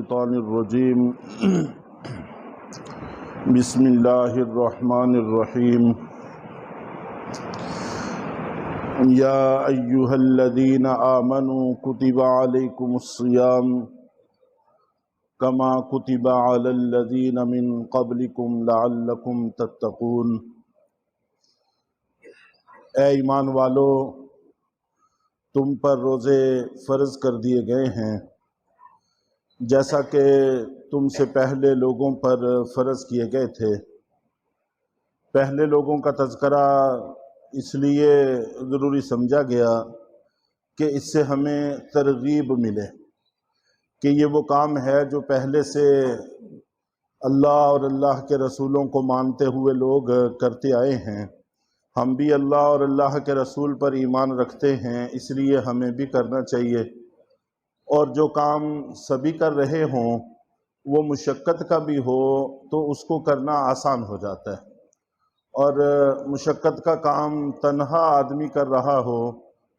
الشیطان الرجیم بسم اللہ الرحمن الرحیم یا ایہا الذین آمنوا کتب علیکم الصیام کما کتب علی الذین من قبلکم لعلکم تتقون۔ اے ایمان والو، تم پر روزے فرض کر دیے گئے ہیں جیسا کہ تم سے پہلے لوگوں پر فرض کیے گئے تھے۔ پہلے لوگوں کا تذکرہ اس لیے ضروری سمجھا گیا کہ اس سے ہمیں ترغیب ملے کہ یہ وہ کام ہے جو پہلے سے اللہ اور اللہ کے رسولوں کو مانتے ہوئے لوگ کرتے آئے ہیں۔ ہم بھی اللہ اور اللہ کے رسول پر ایمان رکھتے ہیں، اس لیے ہمیں بھی کرنا چاہیے، اور جو کام سبھی کر رہے ہوں وہ مشقت کا بھی ہو تو اس کو کرنا آسان ہو جاتا ہے، اور مشقت کا کام تنہا آدمی کر رہا ہو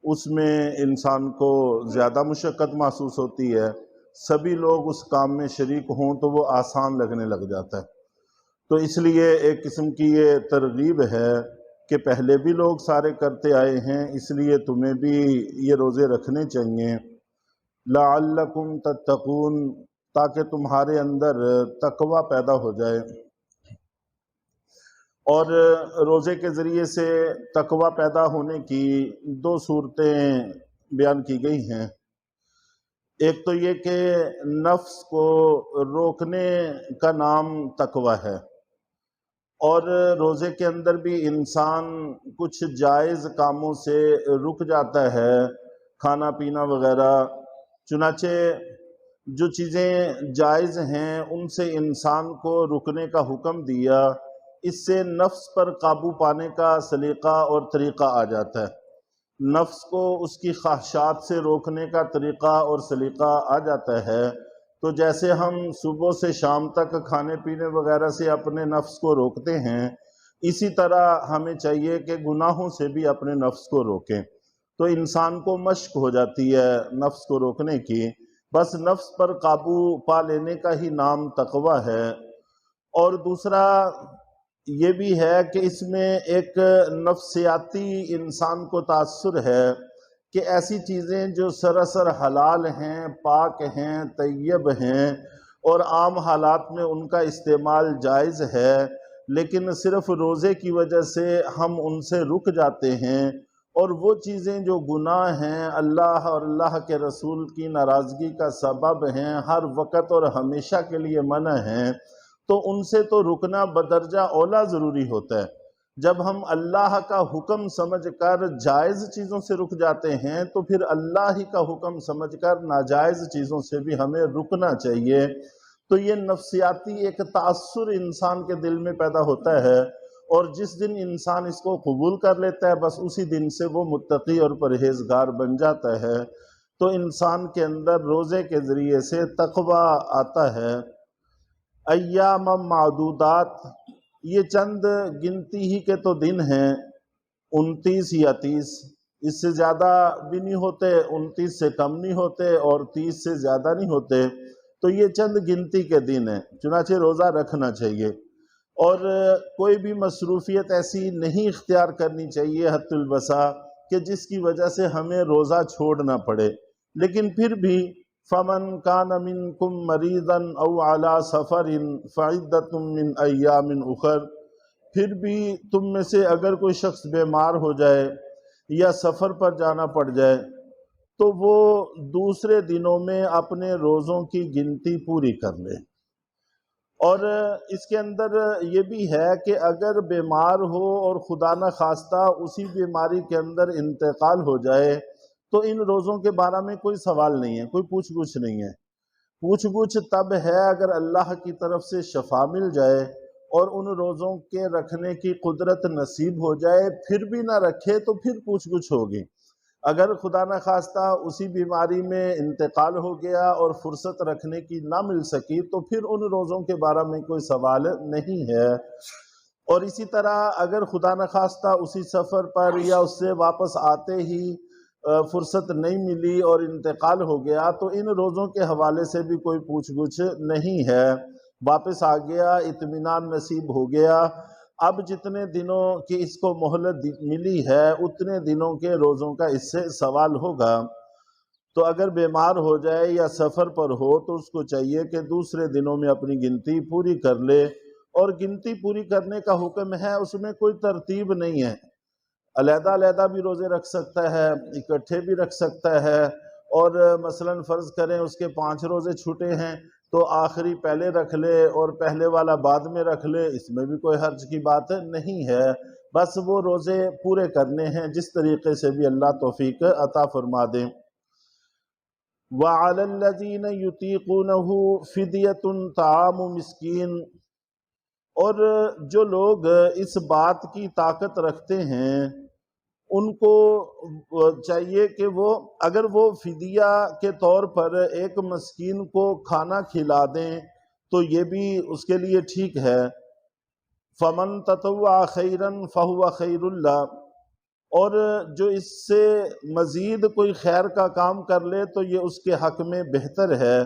اس میں انسان کو زیادہ مشقت محسوس ہوتی ہے۔ سبھی لوگ اس کام میں شریک ہوں تو وہ آسان لگنے لگ جاتا ہے۔ تو اس لیے ایک قسم کی یہ ترغیب ہے کہ پہلے بھی لوگ سارے کرتے آئے ہیں، اس لیے تمہیں بھی یہ روزے رکھنے چاہیے، لعلکم تتقون، تاکہ تمہارے اندر تقوی پیدا ہو جائے۔ اور روزے کے ذریعے سے تقوی پیدا ہونے کی دو صورتیں بیان کی گئی ہیں۔ ایک تو یہ کہ نفس کو روکنے کا نام تقوی ہے، اور روزے کے اندر بھی انسان کچھ جائز کاموں سے رک جاتا ہے، کھانا پینا وغیرہ۔ چنانچہ جو چیزیں جائز ہیں ان سے انسان کو رکنے کا حکم دیا، اس سے نفس پر قابو پانے کا سلیقہ اور طریقہ آ جاتا ہے، نفس کو اس کی خواہشات سے روکنے کا طریقہ اور سلیقہ آ جاتا ہے۔ تو جیسے ہم صبح سے شام تک کھانے پینے وغیرہ سے اپنے نفس کو روکتے ہیں، اسی طرح ہمیں چاہیے کہ گناہوں سے بھی اپنے نفس کو روکیں۔ تو انسان کو مشق ہو جاتی ہے نفس کو روکنے کی، بس نفس پر قابو پا لینے کا ہی نام تقوی ہے۔ اور دوسرا یہ بھی ہے کہ اس میں ایک نفسیاتی انسان کو تاثر ہے کہ ایسی چیزیں جو سراسر حلال ہیں، پاک ہیں، طیب ہیں، اور عام حالات میں ان کا استعمال جائز ہے، لیکن صرف روزے کی وجہ سے ہم ان سے رک جاتے ہیں، اور وہ چیزیں جو گناہ ہیں، اللہ اور اللہ کے رسول کی ناراضگی کا سبب ہیں، ہر وقت اور ہمیشہ کے لیے منع ہیں، تو ان سے تو رکنا بدرجہ اولا ضروری ہوتا ہے۔ جب ہم اللہ کا حکم سمجھ کر جائز چیزوں سے رک جاتے ہیں تو پھر اللہ ہی کا حکم سمجھ کر ناجائز چیزوں سے بھی ہمیں رکنا چاہیے۔ تو یہ نفسیاتی ایک تاثر انسان کے دل میں پیدا ہوتا ہے، اور جس دن انسان اس کو قبول کر لیتا ہے بس اسی دن سے وہ متقی اور پرہیزگار بن جاتا ہے۔ تو انسان کے اندر روزے کے ذریعے سے تقوی آتا ہے۔ ایام معدودات، یہ چند گنتی ہی کے تو دن ہیں، 29 یا 30، اس سے زیادہ بھی نہیں ہوتے، 29 سے کم نہیں ہوتے، اور 30 سے زیادہ نہیں ہوتے۔ تو یہ چند گنتی کے دن ہیں، چنانچہ روزہ رکھنا چاہیے، اور کوئی بھی مصروفیت ایسی نہیں اختیار کرنی چاہیے حد الوسع کہ جس کی وجہ سے ہمیں روزہ چھوڑنا پڑے۔ لیکن پھر بھی فَمَنْ كَانَ مِنْكُمْ مَرِيضًا أَوْ عَلَى سَفَرٍ فَعِدَّةٌ مِّنْ أَيَّامٍ أُخَرَ، پھر بھی تم میں سے اگر کوئی شخص بیمار ہو جائے یا سفر پر جانا پڑ جائے تو وہ دوسرے دنوں میں اپنے روزوں کی گنتی پوری کر لے۔ اور اس کے اندر یہ بھی ہے کہ اگر بیمار ہو اور خدا نخواستہ اسی بیماری کے اندر انتقال ہو جائے تو ان روزوں کے بارے میں کوئی سوال نہیں ہے، کوئی پوچھ گچھ نہیں ہے۔ پوچھ گچھ تب ہے اگر اللہ کی طرف سے شفا مل جائے اور ان روزوں کے رکھنے کی قدرت نصیب ہو جائے، پھر بھی نہ رکھے تو پھر پوچھ گچھ ہوگی۔ اگر خدا نخواستہ اسی بیماری میں انتقال ہو گیا اور فرصت رکھنے کی نہ مل سکی تو پھر ان روزوں کے بارے میں کوئی سوال نہیں ہے۔ اور اسی طرح اگر خدا نخواستہ اسی سفر پر یا اس سے واپس آتے ہی فرصت نہیں ملی اور انتقال ہو گیا تو ان روزوں کے حوالے سے بھی کوئی پوچھ گچھ نہیں ہے، واپس آ گیا، اطمینان نصیب ہو گیا۔ اب جتنے دنوں کی اس کو مہلت ملی ہے اتنے دنوں کے روزوں کا اس سے سوال ہوگا۔ تو اگر بیمار ہو جائے یا سفر پر ہو تو اس کو چاہیے کہ دوسرے دنوں میں اپنی گنتی پوری کر لے، اور گنتی پوری کرنے کا حکم ہے، اس میں کوئی ترتیب نہیں ہے، علیحدہ علیحدہ بھی روزے رکھ سکتا ہے، اکٹھے بھی رکھ سکتا ہے، اور مثلا فرض کریں اس کے 5 روزے چھوٹے ہیں تو آخری پہلے رکھ لے اور پہلے والا بعد میں رکھ لے، اس میں بھی کوئی حرج کی بات نہیں ہے، بس وہ روزے پورے کرنے ہیں جس طریقے سے بھی اللہ توفیق عطا فرما دیں۔ وَعَلَى الَّذِينَ يُطِيقُونَهُ فِدْيَةٌ طَعَامُ مِسْكِين، اور جو لوگ اس بات کی طاقت رکھتے ہیں ان کو چاہیے کہ وہ اگر وہ فدیہ کے طور پر ایک مسکین کو کھانا کھلا دیں تو یہ بھی اس کے لیے ٹھیک ہے۔ فَمَن تَطَوَّعَ خَيْرًا فَهُوَ خَيْرٌ لَهُ، اور جو اس سے مزید کوئی خیر کا کام کر لے تو یہ اس کے حق میں بہتر ہے۔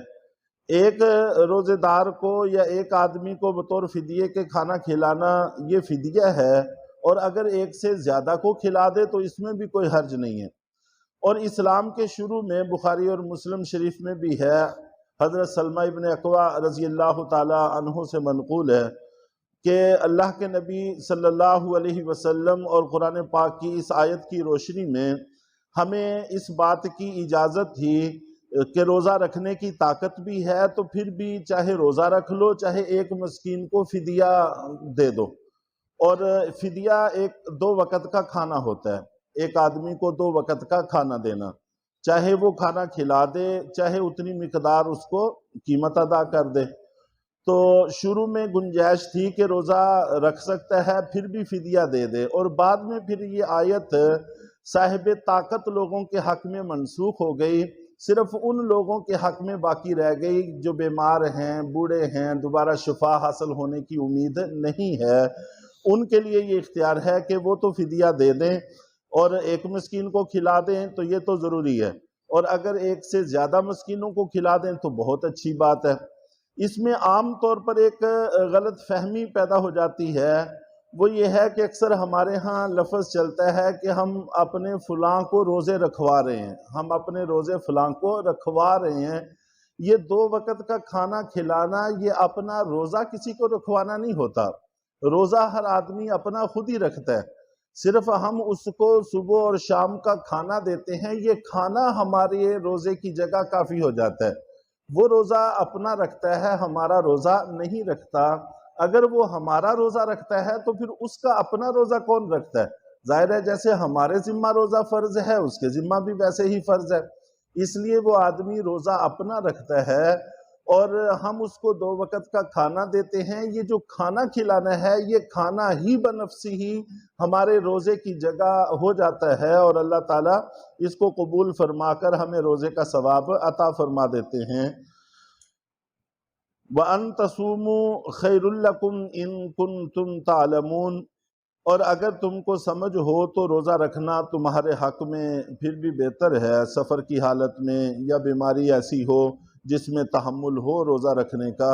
ایک روزے دار کو یا ایک آدمی کو بطور فدیے کے کھانا کھلانا یہ فدیہ ہے، اور اگر ایک سے زیادہ کو کھلا دے تو اس میں بھی کوئی حرج نہیں ہے۔ اور اسلام کے شروع میں بخاری اور مسلم شریف میں بھی ہے، حضرت سلمہ ابن اکوع رضی اللہ تعالی عنہ سے منقول ہے کہ اللہ کے نبی صلی اللہ علیہ وسلم اور قرآن پاک کی اس آیت کی روشنی میں ہمیں اس بات کی اجازت تھی کہ روزہ رکھنے کی طاقت بھی ہے تو پھر بھی چاہے روزہ رکھ لو، چاہے ایک مسکین کو فدیہ دے دو۔ اور فدیہ 2 وقت کا کھانا ہوتا ہے، ایک آدمی کو 2 وقت کا کھانا دینا، چاہے وہ کھانا کھلا دے چاہے اتنی مقدار اس کو قیمت ادا کر دے۔ تو شروع میں گنجائش تھی کہ روزہ رکھ سکتا ہے پھر بھی فدیہ دے دے، اور بعد میں پھر یہ آیت صاحب طاقت لوگوں کے حق میں منسوخ ہو گئی، صرف ان لوگوں کے حق میں باقی رہ گئی جو بیمار ہیں، بوڑھے ہیں، دوبارہ شفا حاصل ہونے کی امید نہیں ہے، ان کے لیے یہ اختیار ہے کہ وہ تو فدیہ دے دیں اور ایک مسکین کو کھلا دیں تو یہ تو ضروری ہے، اور اگر ایک سے زیادہ مسکینوں کو کھلا دیں تو بہت اچھی بات ہے۔ اس میں عام طور پر ایک غلط فہمی پیدا ہو جاتی ہے، وہ یہ ہے کہ اکثر ہمارے ہاں لفظ چلتا ہے کہ ہم اپنے فلاں کو روزے رکھوا رہے ہیں، ہم اپنے روزے فلاں کو رکھوا رہے ہیں۔ یہ 2 وقت کا کھانا کھلانا یہ اپنا روزہ کسی کو رکھوانا نہیں ہوتا، روزہ ہر آدمی اپنا خود ہی رکھتا ہے، صرف ہم اس کو صبح اور شام کا کھانا دیتے ہیں، یہ کھانا ہمارے روزے کی جگہ کافی ہو جاتا ہے۔ وہ روزہ اپنا رکھتا ہے، ہمارا روزہ نہیں رکھتا۔ اگر وہ ہمارا روزہ رکھتا ہے تو پھر اس کا اپنا روزہ کون رکھتا ہے؟ ظاہر ہے جیسے ہمارے ذمہ روزہ فرض ہے اس کے ذمہ بھی ویسے ہی فرض ہے، اس لیے وہ آدمی روزہ اپنا رکھتا ہے اور ہم اس کو 2 وقت کا کھانا دیتے ہیں۔ یہ جو کھانا کھلانا ہے یہ کھانا ہی بنفسی ہی ہمارے روزے کی جگہ ہو جاتا ہے، اور اللہ تعالیٰ اس کو قبول فرما کر ہمیں روزے کا ثواب عطا فرما دیتے ہیں۔ وَأَن تَصُومُوا خَيْرٌ لَكُمْ إِن كُنتُمْ تَعْلَمُونَ، اور اگر تم کو سمجھ ہو تو روزہ رکھنا تمہارے حق میں پھر بھی بہتر ہے، سفر کی حالت میں یا بیماری ایسی ہو جس میں تحمل ہو روزہ رکھنے کا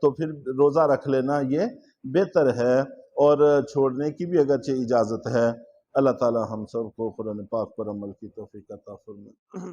تو پھر روزہ رکھ لینا یہ بہتر ہے، اور چھوڑنے کی بھی اگرچہ اجازت ہے۔ اللہ تعالی ہم سب کو قرآن پاک پر عمل کی توفیق عطا فرمائے۔